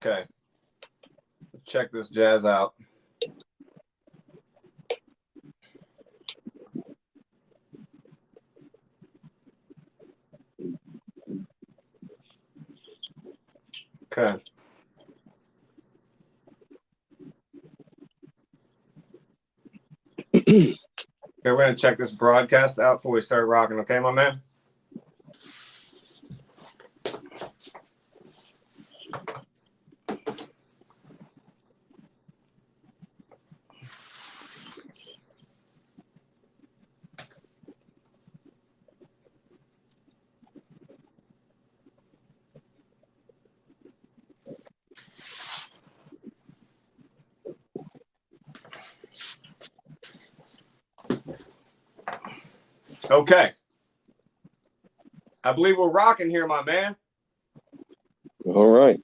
Okay. Let's check this jazz out. Okay. Okay, we're going to check this broadcast out before we start rocking. Okay, my man? Okay. I believe we're rocking here, my man. All right.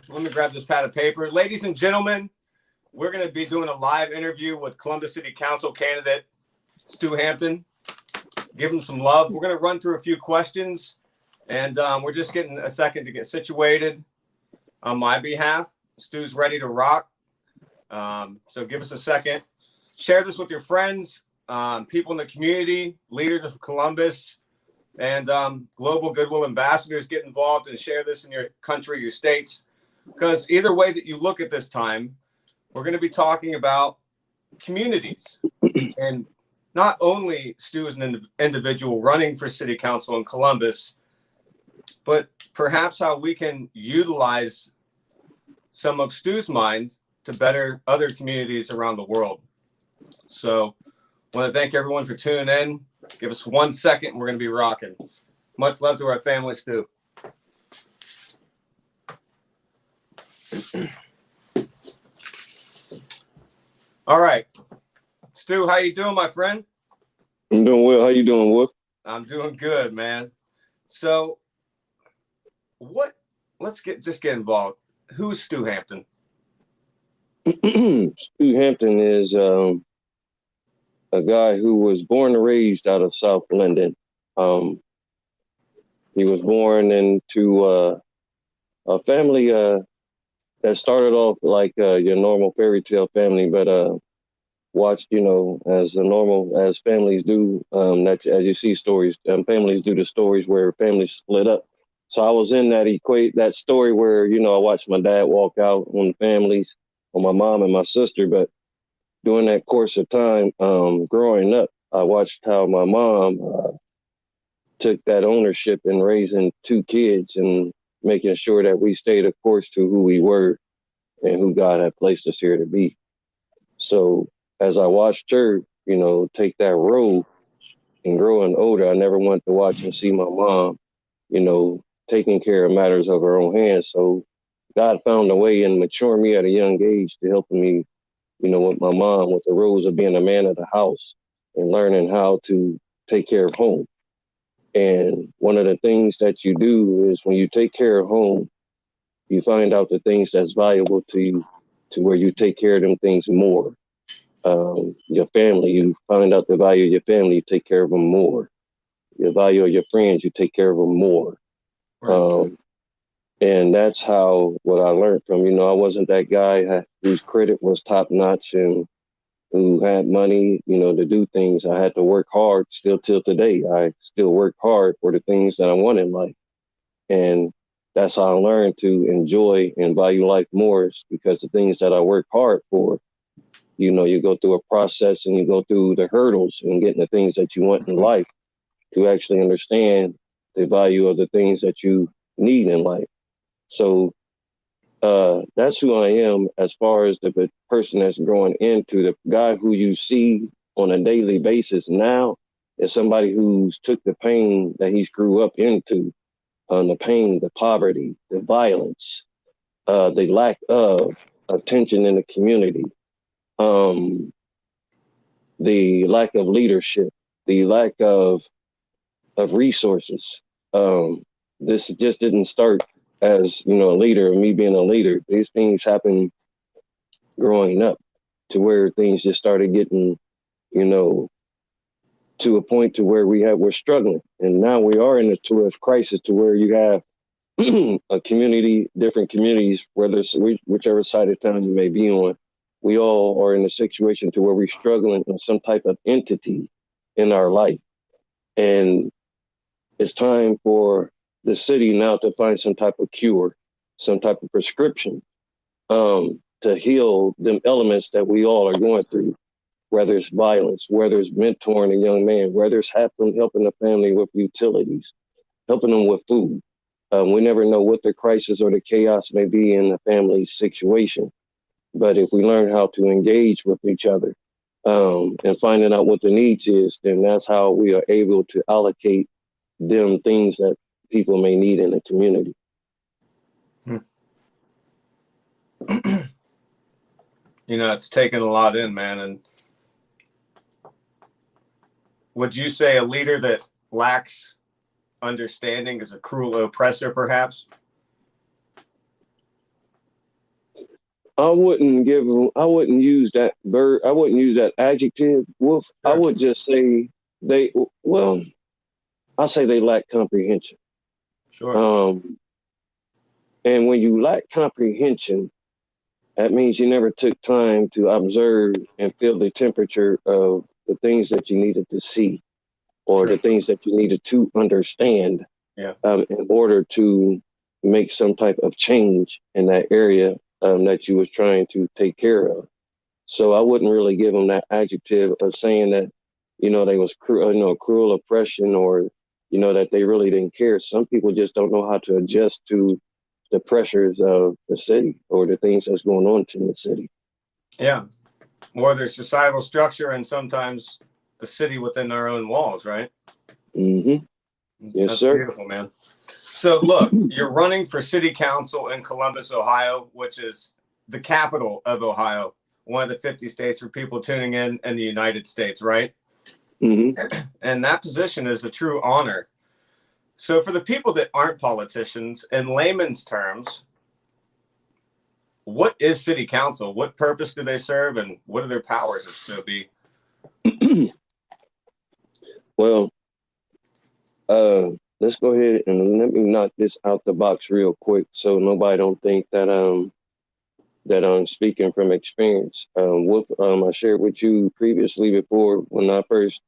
Let me grab this pad of paper. Ladies and gentlemen, we're going to be doing a live interview with Columbus City Council candidate Stu Hampton. Give him some love. We're going to run through a few questions, and we're just getting a second to get situated on my behalf. Stu's ready to rock. So give us a second. Share this with your friends, people in the community, leaders of Columbus, and global goodwill ambassadors. Get involved and share this in your country, your states, because either way that you look at this time, we're going to be talking about communities. And not only Stu is an individual running for city council in Columbus, but perhaps how we can utilize some of Stu's mind to better other communities around the world. So I want to thank everyone for tuning in. Give us 1 second. We're going to be rocking. Much love to our family, Stu. All right. Stu, how you doing, my friend? I'm doing well. How you doing, Wolf? I'm doing good, man. So let's get involved. Who's Stu Hampton? Stu Hampton is a guy who was born and raised out of South Linden. He was born into a family that started off like your normal fairy tale family, but watched, as families do, that as you see stories, families do the stories where families split up. So I was in that story where, I watched my dad walk out on the families, on my mom and my sister. But during that course of time, growing up, I watched how my mom took that ownership in raising two kids and making sure that we stayed a course to who we were and who God had placed us here to be. So as I watched her, take that road and growing older, I never wanted to watch and see my mom, taking care of matters of her own hands. So God found a way in maturing me at a young age to helping me, with my mom, with the roles of being a man of the house and learning how to take care of home. And one of the things that you do is when you take care of home, you find out the things that's valuable to you, to where you take care of them things more. Your family, you find out the value of your family, you take care of them more. Your value of your friends, you take care of them more. Right. And that's what I learned from, I wasn't that guy whose credit was top notch and who had money, to do things. I had to work hard still till today. I still work hard for the things that I want in life. And that's how I learned to enjoy and value life more, because the things that I work hard for, you go through a process and you go through the hurdles and getting the things that you want in life to actually understand the value of the things that you need in life. So that's who I am as far as the person that's growing into. The guy who you see on a daily basis now is somebody who's took the pain that he's grew up into, the pain, the poverty, the violence, the lack of attention in the community, the lack of leadership, the lack of resources. This just didn't start as, a leader, me being a leader. These things happened growing up to where things just started getting, to a point to where we're struggling. And now we are in a crisis to where you have a community, different communities, whichever side of town you may be on, we all are in a situation to where we're struggling with some type of entity in our life. And it's time for the city now to find some type of cure, some type of prescription to heal them elements that we all are going through, whether it's violence, whether it's mentoring a young man, whether it's helping the family with utilities, helping them with food. We never know what the crisis or the chaos may be in the family situation. But if we learn how to engage with each other and finding out what the needs is, then that's how we are able to allocate them things that people may need in the community. You know, it's taken a lot in, man. And would you say a leader that lacks understanding is a cruel oppressor, perhaps? I wouldn't use that verb. I wouldn't use that adjective. Wolf. Sure. I would just say I say they lack comprehension. Sure. And when you lack comprehension, that means you never took time to observe and feel the temperature of the things that you needed to see, or the things that you needed to understand, in order to make some type of change in that area that you was trying to take care of. So I wouldn't really give them that adjective of saying that, they was cruel oppression, or, that they really didn't care. Some people just don't know how to adjust to the pressures of the city or the things that's going on in the city. Yeah. Or their societal structure and sometimes the city within their own walls, right? Mm-hmm. Yes, that's sir. Beautiful, man. So look, you're running for city council in Columbus, Ohio, which is the capital of Ohio, one of the 50 states for people tuning in the United States, right? Mm-hmm. And that position is a true honor. So for the people that aren't politicians, in layman's terms, what is city council? What purpose do they serve, and what are their powers, if so be? Well, let's go ahead and let me knock this out the box real quick, so nobody don't think that I'm speaking from experience. I shared with you previously before when I first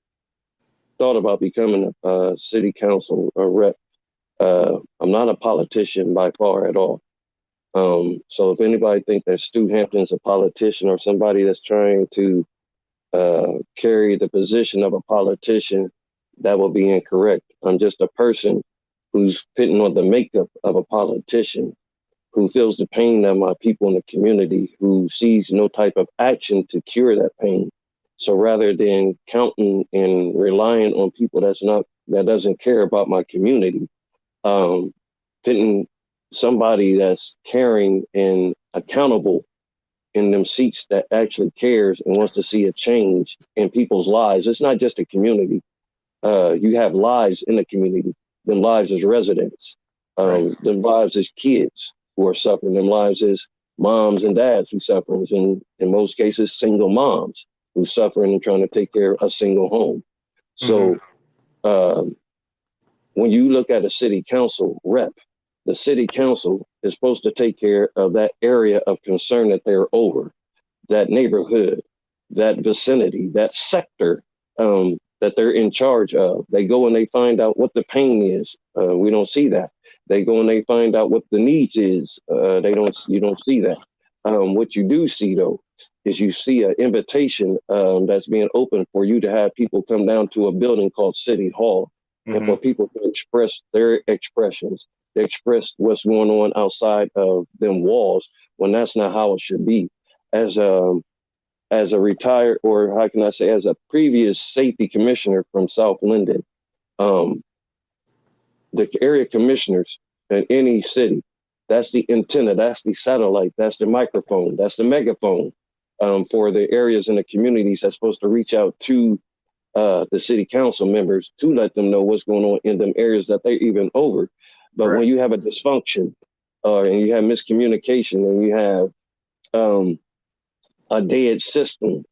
thought about becoming a city council rep. I'm not a politician by far at all. So if anybody thinks that Stu Hampton's a politician or somebody that's trying to carry the position of a politician, that will be incorrect. I'm just a person who's fitting on the makeup of a politician, who feels the pain of my people in the community, who sees no type of action to cure that pain. So rather than counting and relying on people that doesn't care about my community, fitting somebody that's caring and accountable in them seats that actually cares and wants to see a change in people's lives. It's not just a community. You have lives in the community. Them lives as residents. Them lives as kids who are suffering. Them lives as moms and dads who suffer. And in most cases, single moms who suffering and trying to take care of a single home. So when you look at a city council rep, the city council is supposed to take care of that area of concern that they're over, that neighborhood, that vicinity, that sector that they're in charge of. They go and they find out what the pain is. We don't see that. They go and they find out what the needs is. You don't see that. What you do see though is you see an invitation that's being opened for you to have people come down to a building called City Hall, and for people to express their expressions. They express what's going on outside of them walls, when that's not how it should be. As a retired, or how can I say, as a previous safety commissioner from South Linden, the area commissioners in any city, that's the antenna, that's the satellite, that's the microphone, that's the megaphone for the areas in the communities that's supposed to reach out to the city council members to let them know what's going on in them areas that they're even over. But when you have a dysfunction and you have miscommunication and you have a dead system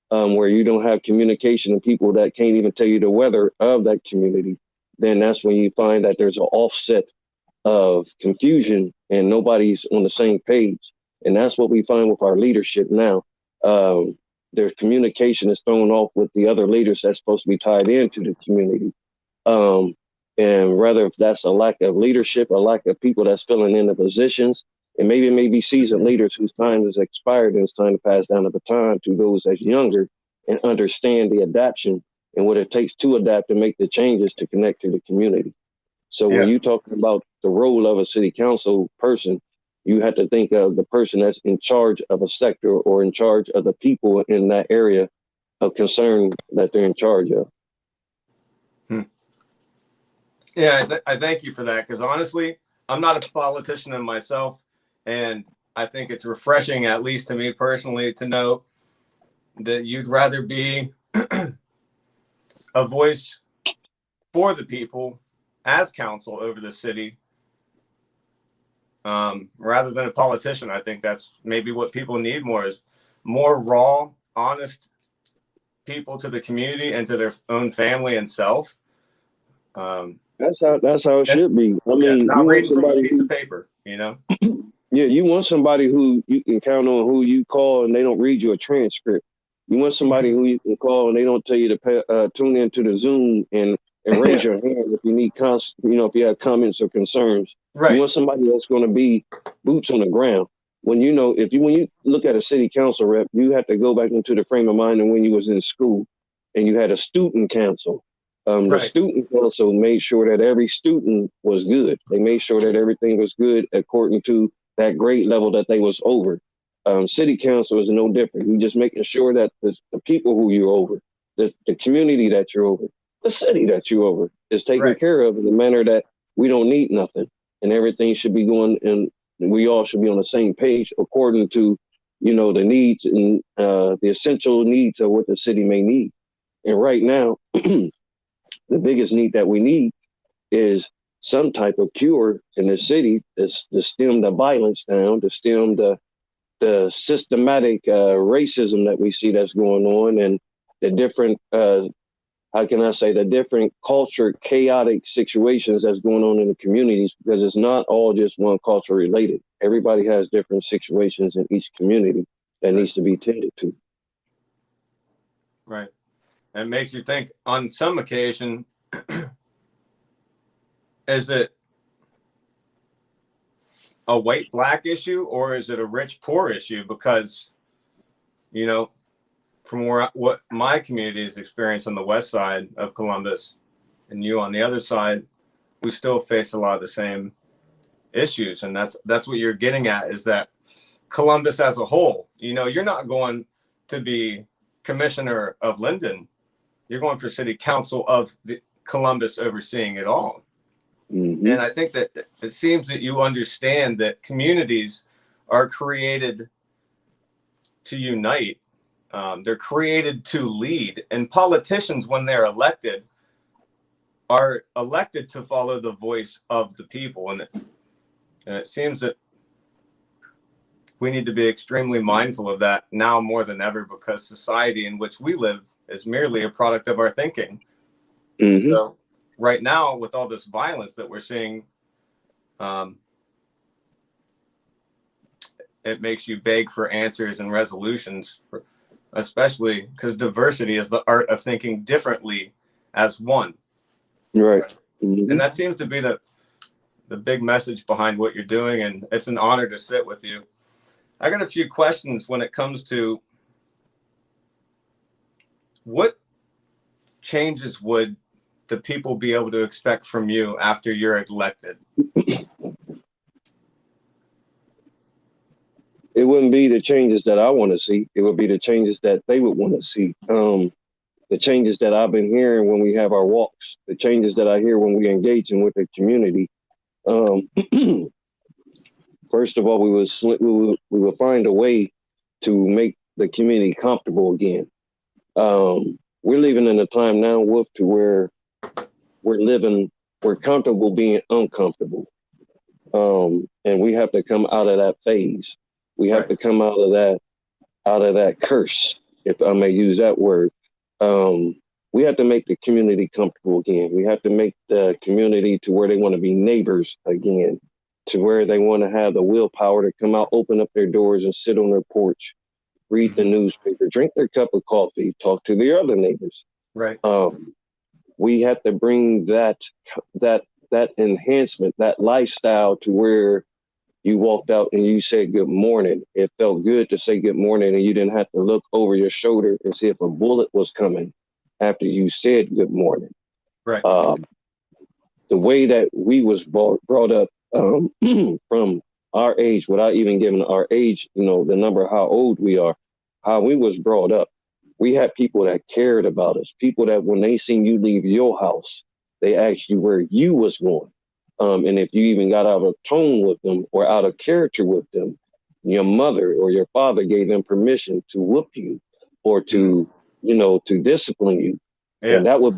where you don't have communication and people that can't even tell you the weather of that community, then that's when you find that there's an offset of confusion and nobody's on the same page. And that's what we find with our leadership now. Their communication is thrown off with the other leaders that's supposed to be tied into the community. Um, and rather if that's a lack of leadership, a lack of people that's filling in the positions, and maybe it may be seasoned leaders whose time has expired and it's time to pass down the baton to those that's younger and understand the adaptation and what it takes to adapt and make the changes to connect to the community. So when Yeah. you talk about the role of a city council person, you have to think of the person that's in charge of a sector or in charge of the people in that area of concern that they're in charge of. Yeah, I thank you for that, because honestly, I'm not a politician in myself, and I think it's refreshing, at least to me personally, to know that you'd rather be a voice for the people as council over the city, rather than a politician. I think that's maybe what people need more, is more raw, honest people to the community and to their own family and self. That's how it should be. I Yeah, mean, you not want reading from a somebody piece who, of paper, you know? yeah, you want somebody who you can count on, who you call and they don't read you a transcript. You want somebody who you can call and they don't tell you to tune into the Zoom and raise Yeah, your hand if you need if you have comments or concerns. You right. want somebody that's going to be boots on the ground. When when you look at a city council rep, you have to go back into the frame of mind and when you was in school and you had a student council. The Right. student council made sure that every student was good. They made sure that everything was good according to that grade level that they was over. City council is no different. You're just making sure that the people who you're over, the community that you're over, the city that you're over is taken Right. care of in a manner that we don't need nothing and everything should be going and we all should be on the same page according to, the needs and the essential needs of what the city may need. And right now, the biggest need that we need is some type of cure in the city to stem the violence down, to stem the systematic racism that we see that's going on, and the different how can I say the different culture chaotic situations that's going on in the communities, because it's not all just one culture related. Everybody has different situations in each community that Right. needs to be tended to. Right. And it makes you think, on some occasion, is it a white black issue or is it a rich poor issue? Because, from what my community has experienced on the west side of Columbus and you on the other side, we still face a lot of the same issues. And that's what you're getting at, is that Columbus as a whole, you're not going to be commissioner of Linden. You're going for city council of the Columbus, overseeing it all. Mm-hmm. And I think that it seems that you understand that communities are created to unite. They're created to lead. And politicians, when they're elected, are elected to follow the voice of the people. And it seems that we need to be extremely mindful of that now more than ever, because society in which we live is merely a product of our thinking. Mm-hmm. So right now, with all this violence that we're seeing, it makes you beg for answers and resolutions, especially because diversity is the art of thinking differently as one. Right. Mm-hmm. And that seems to be the big message behind what you're doing. And it's an honor to sit with you. I got a few questions when it comes to what changes would the people be able to expect from you after you're elected? It wouldn't be the changes that I want to see. It would be the changes that they would want to see. The changes that I've been hearing when we have our walks, the changes that I hear when we engage in with the community. First of all, we will find a way to make the community comfortable again. We're living in a time now, Wolf, to where we're comfortable being uncomfortable. And we have to come out of that phase. We have to come out of that curse, if I may use that word. we have to make the community comfortable again. We have to make the community to where they want to be neighbors again, to where they want to have the willpower to come out, open up their doors and sit on their porch, read the newspaper, drink their cup of coffee, talk to their other neighbors. Right. We have to bring that enhancement, that lifestyle to where you walked out and you said good morning. It felt good to say good morning, and you didn't have to look over your shoulder and see if a bullet was coming after you said good morning. Right. The way that we was brought up from our age, without even giving our age, the number of how old we are, how we was brought up. We had people that cared about us, people that when they seen you leave your house, they asked you where you was going. And if you even got out of tone with them or out of character with them, your mother or your father gave them permission to whoop you or to, to discipline you. Yeah. And that would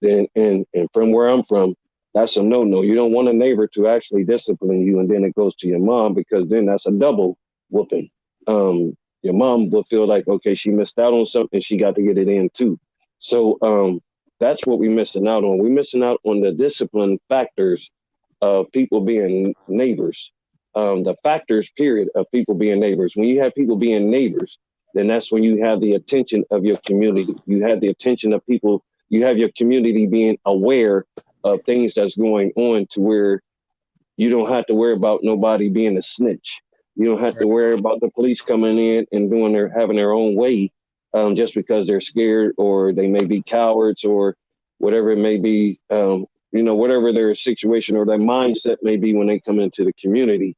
be, and from where I'm from, that's a no-no. You don't want a neighbor to actually discipline you, and then it goes to your mom, because then that's a double whooping. Your mom will feel like, okay, she missed out on something, she got to get it in too. So that's what we're missing out on. We're missing out on the discipline factors of people being neighbors. The factors, period, of people being neighbors. When you have people being neighbors, then that's when you have the attention of your community. You have the attention of people. You have your community being aware of things that's going on, to where you don't have to worry about nobody being a snitch. You don't have to worry about the police coming in and having their own way, just because they're scared, or they may be cowards, or whatever it may be, whatever their situation or their mindset may be when they come into the community.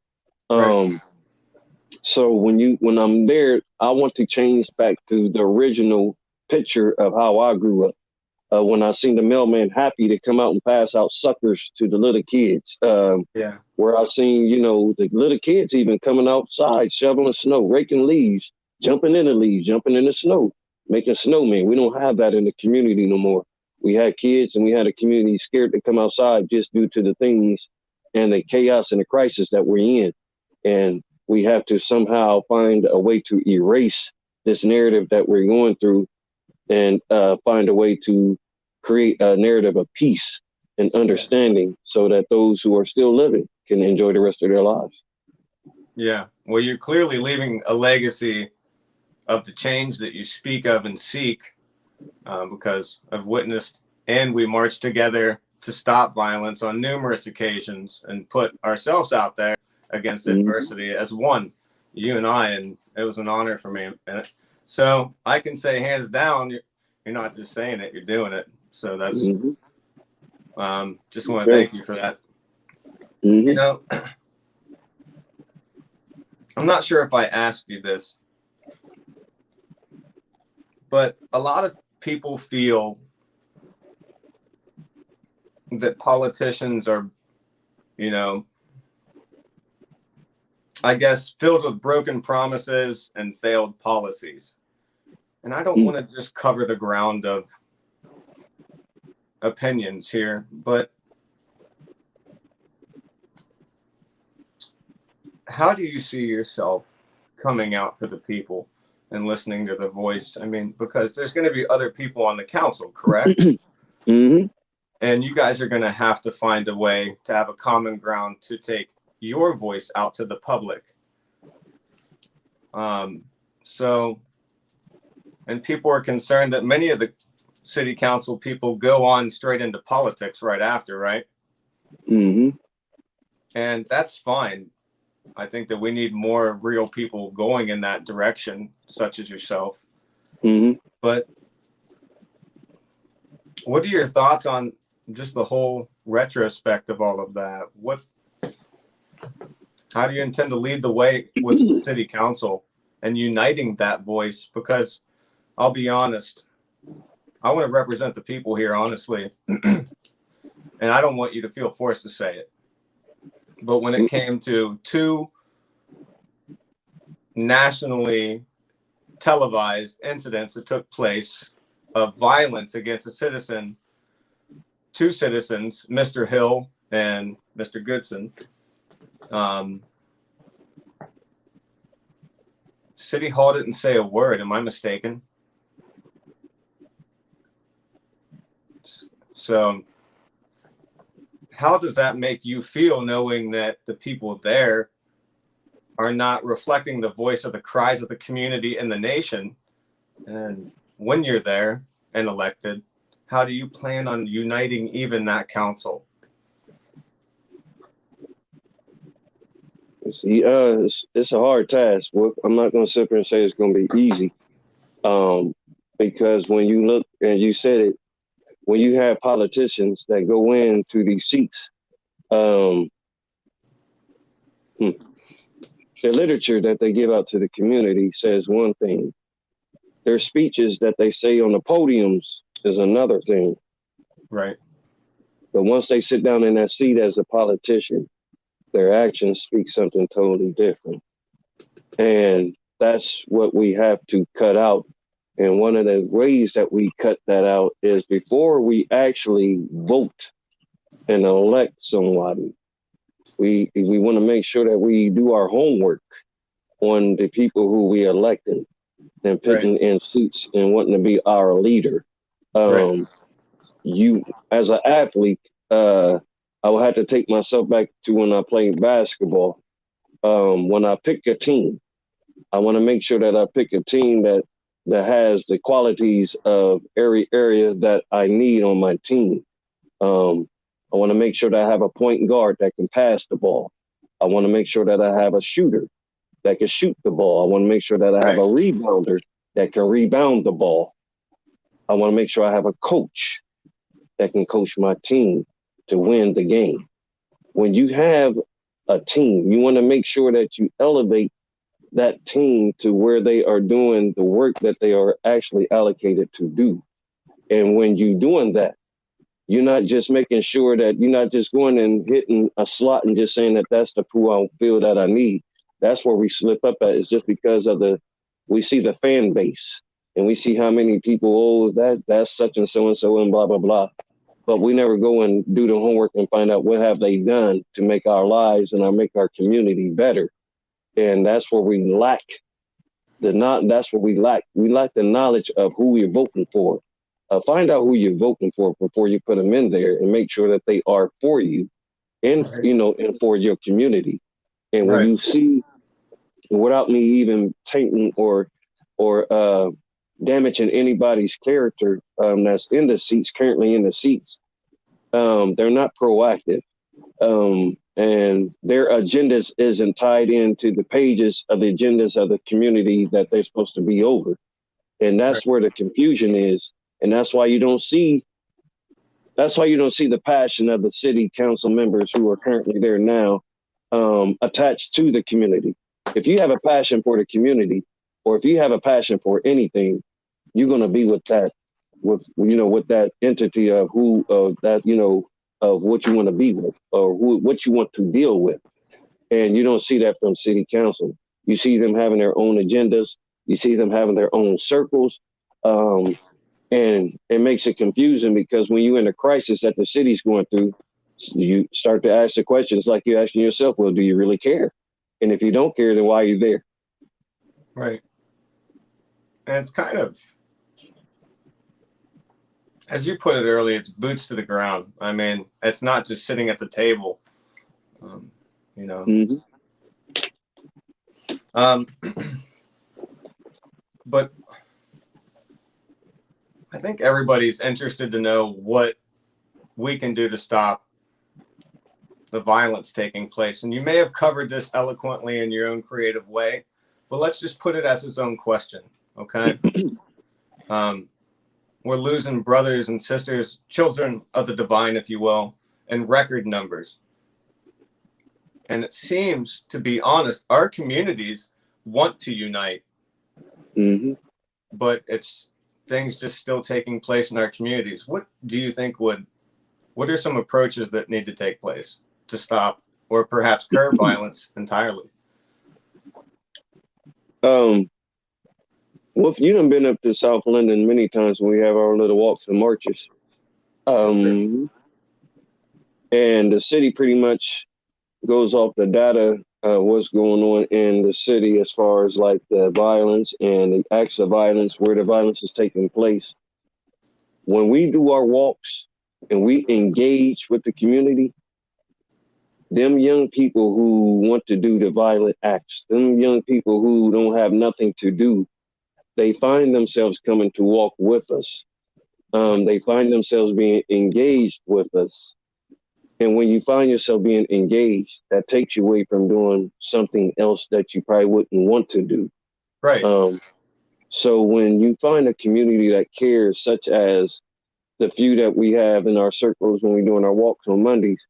So when I'm there, I want to change back to the original picture of how I grew up. When I seen the mailman happy to come out and pass out suckers to the little kids. Where I seen, the little kids even coming outside, shoveling snow, raking leaves, jumping in the snow, making snowmen. We don't have that in the community no more. We had kids and we had a community scared to come outside just due to the things and the chaos and the crisis that we're in. And we have to somehow find a way to erase this narrative that we're going through, and find a way to create a narrative of peace and understanding, so that those who are still living can enjoy the rest of their lives. Yeah. Well, you're clearly leaving a legacy of the change that you speak of and seek, because I've witnessed, and we marched together to stop violence on numerous occasions and put ourselves out there against adversity as one, you and I, and it was an honor for me. And so I can say hands down, you're not just saying it, you're doing it. So that's, just want to thank you for that. I'm not sure if I asked you this, but a lot of people feel that politicians are, I guess, filled with broken promises and failed policies. And I don't want to just cover the ground of opinions here, but how do you see yourself coming out for the people and listening to the voice? I mean, because there's going to be other people on the council, correct? And you guys are going to have to find a way to have a common ground to take your voice out to the public. And people are concerned that many of the city council people go on straight into politics right after, right? And that's fine. I think that we need more real people going in that direction, such as yourself. But what are your thoughts on just the whole retrospect of all of that? How do you intend to lead the way with the city council and uniting that voice? Because I'll be honest, I want to represent the people here, honestly. And I don't want you to feel forced to say it. But when it came to two nationally televised incidents that took place of violence against two citizens, Mr. Hill and Mr. Goodson, City Hall didn't say a word. Am I mistaken? So how does that make you feel, knowing that the people there are not reflecting the voice of the cries of the community and the nation? And when you're there and elected, how do you plan on uniting even that council? See, it's a hard task. I'm not going to sit here and say it's going to be easy, because when you look, and you said it, when you have politicians that go into these seats, the literature that they give out to the community says one thing. Their speeches that they say on the podiums is another thing. Right. But once they sit down in that seat as a politician, their actions speak something totally different. And that's what we have to cut out. And one of the ways that we cut that out is before we actually vote and elect somebody, we want to make sure that we do our homework on the people who we elected and putting in seats and wanting to be our leader. You, as an athlete, I would have to take myself back to when I played basketball. When I pick a team, I want to make sure that I pick a team that has the qualities of every area that I need on my team. I want to make sure that I have a point guard that can pass the ball. I want to make sure that I have a shooter that can shoot the ball. I want to make sure that I have a rebounder that can rebound the ball. I want to make sure I have a coach that can coach my team to win the game. When you have a team, you want to make sure that you elevate that team to where they are doing the work that they are actually allocated to do. And when you're doing that, you're not just making sure that you're not just going and hitting a slot and just saying that that's the pool I feel that I need. That's where we slip up at. It's just because of we see the fan base and we see how many people, that's such and so and blah, blah, blah. But we never go and do the homework and find out what have they done to make our lives and make our community better. And that's where we lack that's what we lack. We lack the knowledge of who we're voting for. Find out who you're voting for before you put them in there, and make sure that they are for you and, and for your community. And when you see, without me even tainting or damaging anybody's character that's in the seats, currently in the seats, they're not proactive. And their agendas isn't tied into the pages of the agendas of the community that they're supposed to be over. And that's where the confusion is. And that's why you don't see the passion of the city council members who are currently there now attached to the community. If you have a passion for the community, or if you have a passion for anything, you're going to be with that entity of of what you want to be with, or what you want to deal with. And you don't see that from city council. You see them having their own agendas. You see them having their own circles. And it makes it confusing, because when you're in a crisis that the city's going through, you start to ask the questions like you're asking yourself, well, do you really care? And if you don't care, then why are you there? Right. And it's kind of, as you put it earlier, it's boots to the ground. I mean, it's not just sitting at the table, But I think everybody's interested to know what we can do to stop the violence taking place. And you may have covered this eloquently in your own creative way, but let's just put it as its own question, okay? We're losing brothers and sisters, children of the divine, if you will, in record numbers. And it seems, to be honest, our communities want to unite, but it's things just still taking place in our communities. What do you think what are some approaches that need to take place to stop or perhaps curb violence entirely? Well, you done been up to South London many times when we have our little walks and marches. And the city pretty much goes off the data, what's going on in the city as far as like the violence and the acts of violence, where the violence is taking place. when we do our walks and we engage with the community, them young people who want to do the violent acts, them young people who don't have nothing to do, they find themselves coming to walk with us. They find themselves being engaged with us. And when you find yourself being engaged, that takes you away from doing something else that you probably wouldn't want to do. Right. So when you find a community that cares, such as the few that we have in our circles when we're doing our walks on Mondays,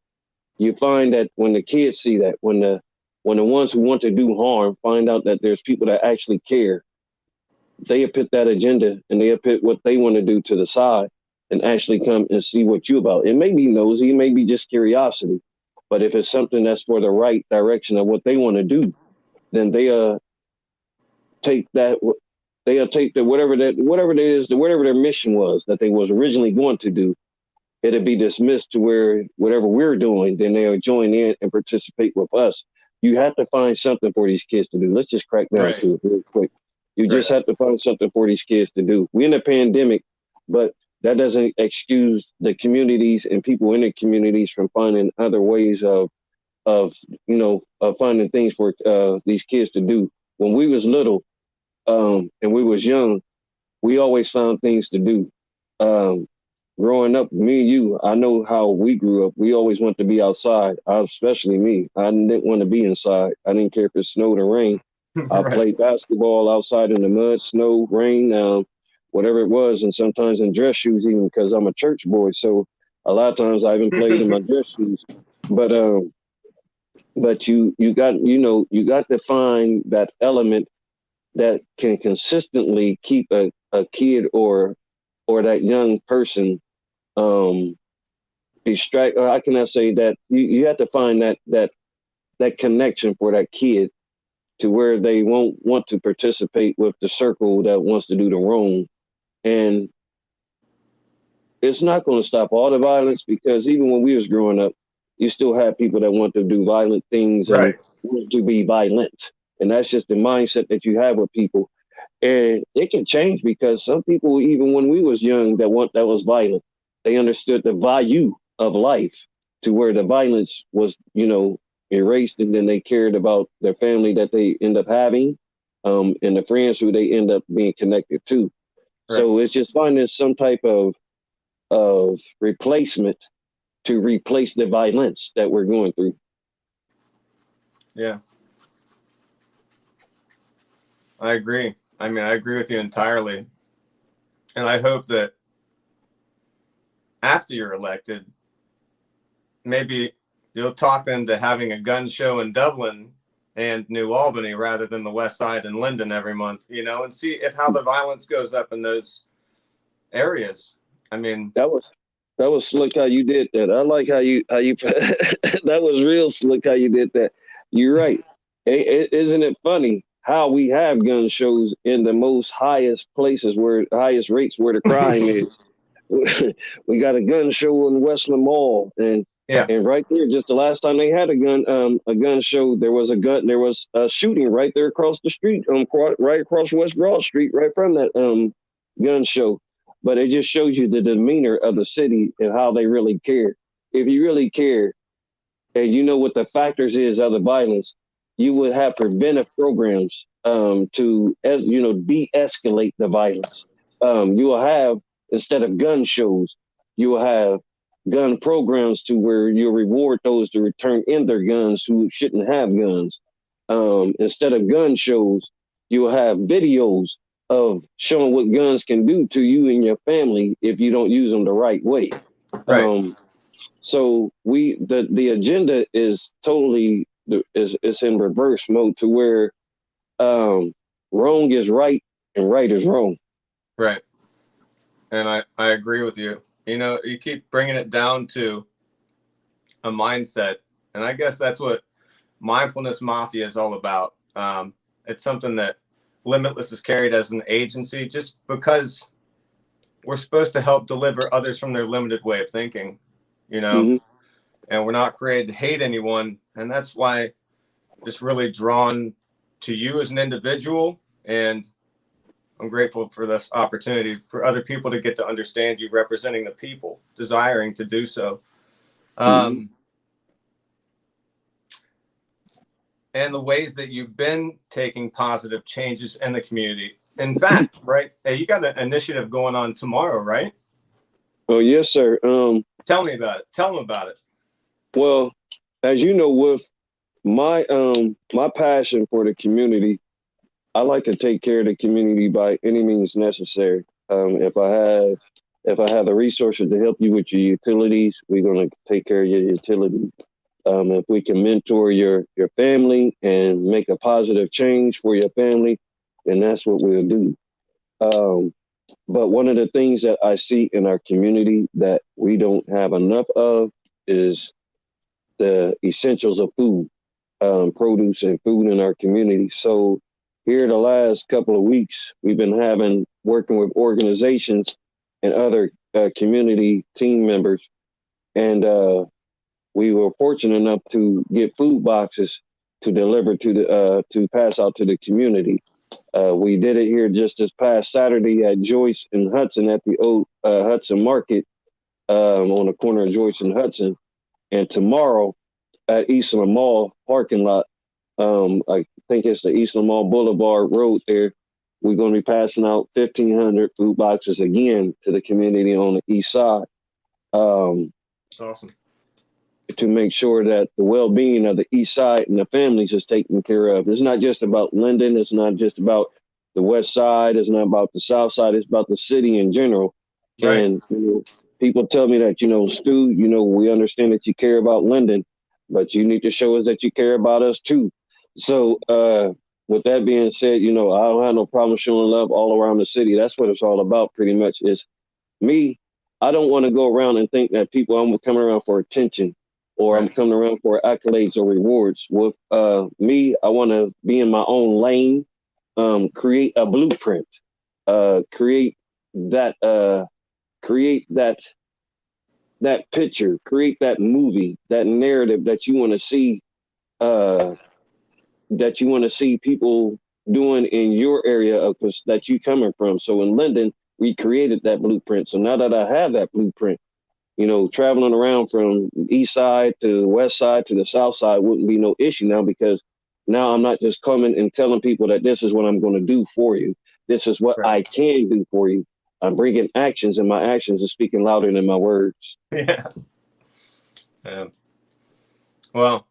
you find that when the kids see that, when the ones who want to do harm find out that there's people that actually care, they'll put that agenda and they'll put what they want to do to the side and actually come and see what you about. It may be nosy, it may be just curiosity, but if it's something that's for the right direction of what they want to do, then they'll take that. They'll take the whatever it is, whatever their mission was that they was originally going to do. It'll be dismissed to where whatever we're doing, then they'll join in and participate with us. You have to find something for these kids to do. Let's just crack down to it real quick. You just have to find something for these kids to do. We're in a pandemic, but that doesn't excuse the communities and people in the communities from finding other ways of finding things for these kids to do. When we was little and we was young, we always found things to do. Growing up, me and you, I know how we grew up. We always wanted to be outside, especially me. I didn't want to be inside. I didn't care if it snowed or rained. I played basketball outside in the mud, snow, rain, whatever it was, and sometimes in dress shoes, even because I'm a church boy. So a lot of times I even played in my dress shoes. But you got to find that element that can consistently keep a kid or that young person distract. Or I cannot say that you have to find that connection for that kid to where they won't want to participate with the circle that wants to do the wrong. And it's not going to stop all the violence, because even when we was growing up, you still have people that want to do violent things and want to be violent. And that's just the mindset that you have with people. And it can change, because some people, even when we was young, that was violent, they understood the value of life to where the violence was, erased, and then they cared about their family that they end up having, and the friends who they end up being connected to. So it's just finding some type of replacement to replace the violence that we're going through. Yeah. I agree. I mean, I agree with you entirely. And I hope that after you're elected, maybe you'll talk them to having a gun show in Dublin and New Albany rather than the West Side and Linden every month, and see how the violence goes up in those areas. I mean, that was slick how you did that. I like how you that was real slick how you did that. You're right. Isn't it funny how we have gun shows in the most highest places, where highest rates where the crime is? We got a gun show in Westland Mall, and right there, just the last time they had a gun show, there was a shooting right there across the street, right across West Broad Street, right from that gun show. But it just shows you the demeanor of the city and how they really care. If you really care, and you know what the factors is of the violence, you would have preventive programs to de-escalate the violence. You will have, instead of gun shows, you will have gun programs to where you reward those to return in their guns who shouldn't have guns. Instead of gun shows, you will have videos of showing what guns can do to you and your family if you don't use them the right way. So the agenda is totally is in reverse mode, to where wrong is right and right is wrong. Right. And I agree with you. You keep bringing it down to a mindset. And I guess that's what Mindfulness Mafia is all about. It's something that Limitless is carried as an agency, just because we're supposed to help deliver others from their limited way of thinking, and we're not created to hate anyone. And that's why just really drawn to you as an individual, and I'm grateful for this opportunity for other people to get to understand you representing the people, desiring to do so. And the ways that you've been taking positive changes in the community. In fact, right, hey, you got an initiative going on tomorrow, right? Oh, yes, sir. Tell me about it. Tell them about it. Well, as you know, with my my passion for the community, I like to take care of the community by any means necessary. If I have the resources to help you with your utilities, we're going to take care of your utilities. If we can mentor your family and make a positive change for your family, then that's what we'll do. Um, but one of the things that I see in our community that we don't have enough of is the essentials of food, produce and food in our community. So here the last couple of weeks, we've been working with organizations and other community team members, and we were fortunate enough to get food boxes to deliver to pass out to the community. We did it here just this past Saturday at Joyce and Hudson at the old Hudson Market on the corner of Joyce and Hudson, and tomorrow at Eastland Mall parking lot. I think it's the Eastland Mall Boulevard Road there. We're going to be passing out 1,500 food boxes again to the community on the east side. That's awesome. To make sure that the well-being of the east side and the families is taken care of. It's not just about Linden. It's not just about the west side. It's not about the south side. It's about the city in general. Right. And people tell me that, Stu, we understand that you care about Linden, but you need to show us that you care about us too. So with that being said, I don't have no problem showing love all around the city. That's what it's all about pretty much. Is me. I don't want to go around and think that I'm coming around for attention, or I'm coming around for accolades or rewards. With me, I want to be in my own lane, create a blueprint, create that picture, create that movie, that narrative that you want to see, people doing in your area that you coming from. So in Linden, we created that blueprint. So now that I have that blueprint, traveling around from the east side to the west side to the south side wouldn't be no issue now, because now I'm not just coming and telling people that this is what I'm going to do for you. This is what I can do for you. I'm bringing actions, and my actions are speaking louder than my words. Yeah. Well,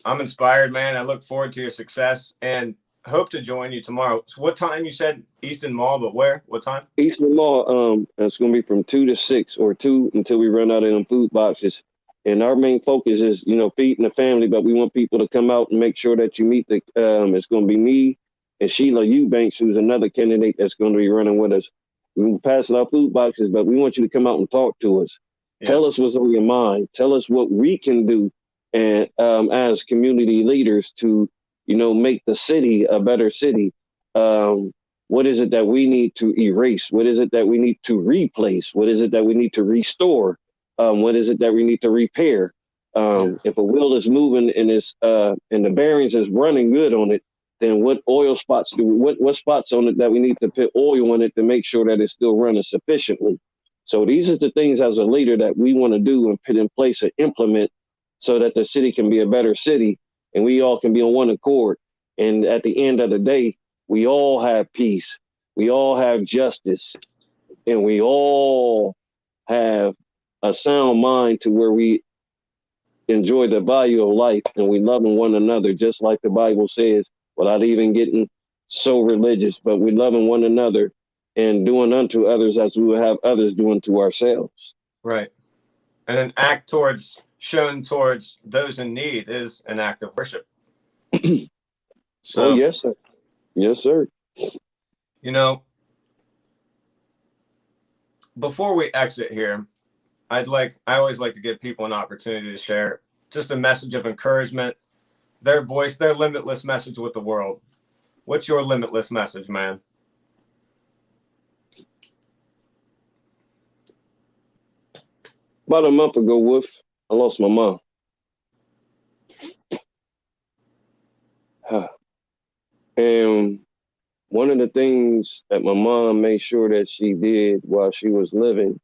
I'm inspired, man. I look forward to your success and hope to join you tomorrow. So what time you said? Eastern Mall, but where? What time? Eastern Mall. It's going to be from 2 to 6 or 2 until we run out of them food boxes. And our main focus is, feeding the family, but we want people to come out and make sure that you meet it's going to be me and Sheila Eubanks, who's another candidate that's going to be running with us. We're passing out food boxes, but we want you to come out and talk to us. Yeah. Tell us what's on your mind. Tell us what we can do, and as community leaders to, make the city a better city. What is it that we need to erase? What is it that we need to replace? What is it that we need to restore? What is it that we need to repair? If a wheel is moving and and the bearings is running good on it, then what spots on it that we need to put oil on it to make sure that it's still running sufficiently? So these are the things as a leader that we want to do and put in place and implement, so that the city can be a better city and we all can be on one accord. And at the end of the day, we all have peace, we all have justice, and we all have a sound mind to where we enjoy the value of life and we loving one another, just like the Bible says, without even getting so religious, but we loving one another and doing unto others as we would have others doing to ourselves. Right. And an act shown towards those in need is an act of worship. So, oh, yes, sir. Yes, sir. Before we exit here, I always like to give people an opportunity to share just a message of encouragement, their voice, their limitless message with the world. What's your limitless message, man? About a month ago, Wolf, I lost my mom. And one of the things that my mom made sure that she did while she was living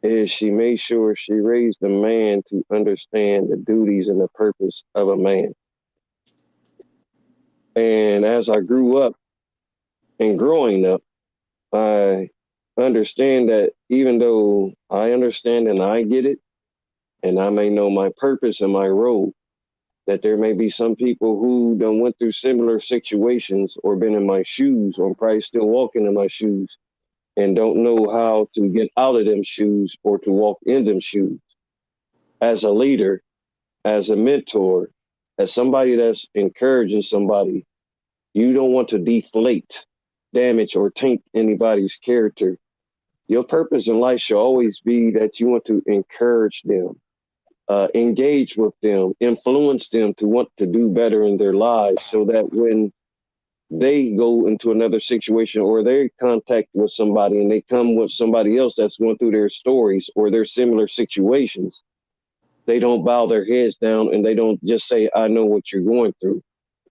is she made sure she raised a man to understand the duties and the purpose of a man. And as I grew up and growing up, I understand that even though I understand and I get it, and I may know my purpose and my role, that there may be some people who done went through similar situations or been in my shoes or probably still walking in my shoes and don't know how to get out of them shoes or to walk in them shoes. As a leader, as a mentor, as somebody that's encouraging somebody, you don't want to deflate, damage, or taint anybody's character. Your purpose in life should always be that you want to encourage them, engage with them, influence them to want to do better in their lives so that when they go into another situation or they contact with somebody and they come with somebody else that's going through their stories or their similar situations, they don't bow their heads down and they don't just say, I know what you're going through.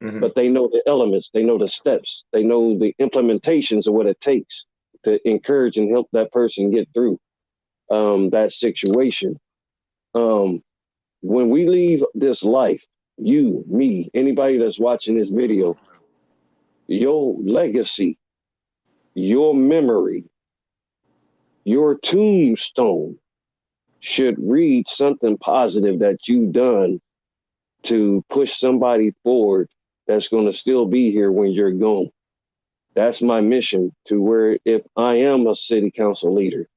Mm-hmm. But they know the elements, they know the steps, they know the implementations of what it takes to encourage and help that person get through that situation. When we leave this life, you, me, anybody that's watching this video, your legacy, your memory, your tombstone should read something positive that you've done to push somebody forward that's going to still be here when you're gone. That's my mission, to where if I am a city council leader,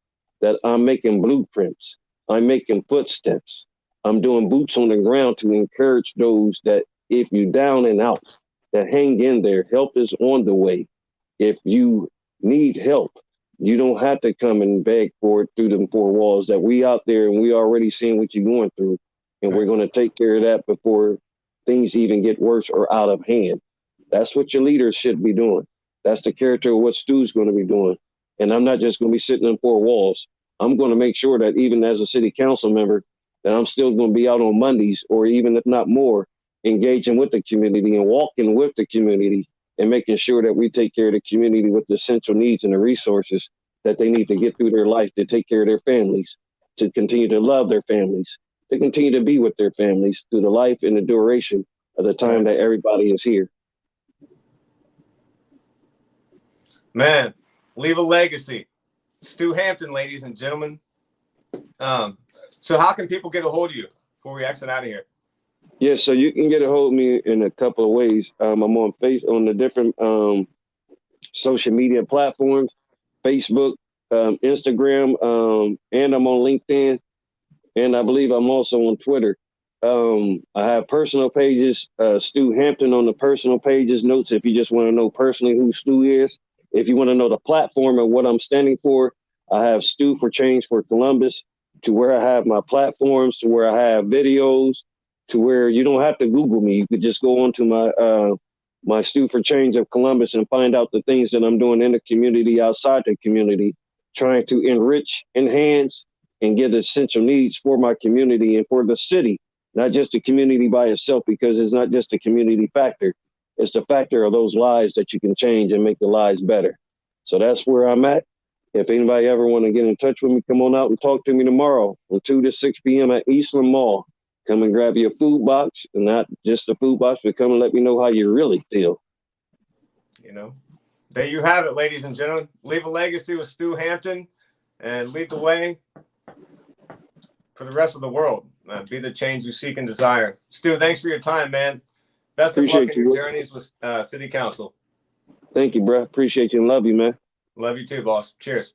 that I'm making blueprints, I'm making footsteps, I'm doing boots on the ground to encourage those that if you down and out, that hang in there, help is on the way. If you need help, you don't have to come and beg for it through them four walls, that we out there and we already seeing what you're going through. And we're going to take care of that before things even get worse or out of hand. That's what your leaders should be doing. That's the character of what Stu's going to be doing. And I'm not just going to be sitting in four walls. I'm going to make sure that even as a city council member, that I'm still going to be out on Mondays, or even if not more, engaging with the community and walking with the community and making sure that we take care of the community with the essential needs and the resources that they need to get through their life, to take care of their families, to continue to love their families, to continue to be with their families through the life and the duration of the time that everybody is here. Man, leave a legacy. Stu Hampton, ladies and gentlemen. So how can people get a hold of you before we exit out of here? Yeah, so you can get a hold of me in a couple of ways. I'm on on the different social media platforms, Facebook, Instagram, and I'm on LinkedIn. And I believe I'm also on Twitter. I have personal pages, Stu Hampton on the personal pages, notes if you just want to know personally who Stu is. If you want to know the platform and what I'm standing for, I have Stu for Change for Columbus, to where I have my platforms, to where I have videos, to where you don't have to Google me. You could just go on to my Stu for Change of Columbus and find out the things that I'm doing in the community, outside the community, trying to enrich, enhance, and give essential needs for my community and for the city, not just the community by itself, because it's not just a community factor. It's the factor of those lives that you can change and make the lives better. So that's where I'm at. If anybody ever want to get in touch with me, come on out and talk to me tomorrow from 2 to 6 p.m. at Eastland Mall. Come and grab your food box, and not just a food box, but come and let me know how you really feel. You know, there you have it, ladies and gentlemen. Leave a legacy with Stu Hampton and lead the way for the rest of the world. Be the change you seek and desire. Stu, thanks for your time, man. Best of luck in your journeys with City Council. Thank you, bro. Appreciate you and love you, man. Love you too, boss. Cheers.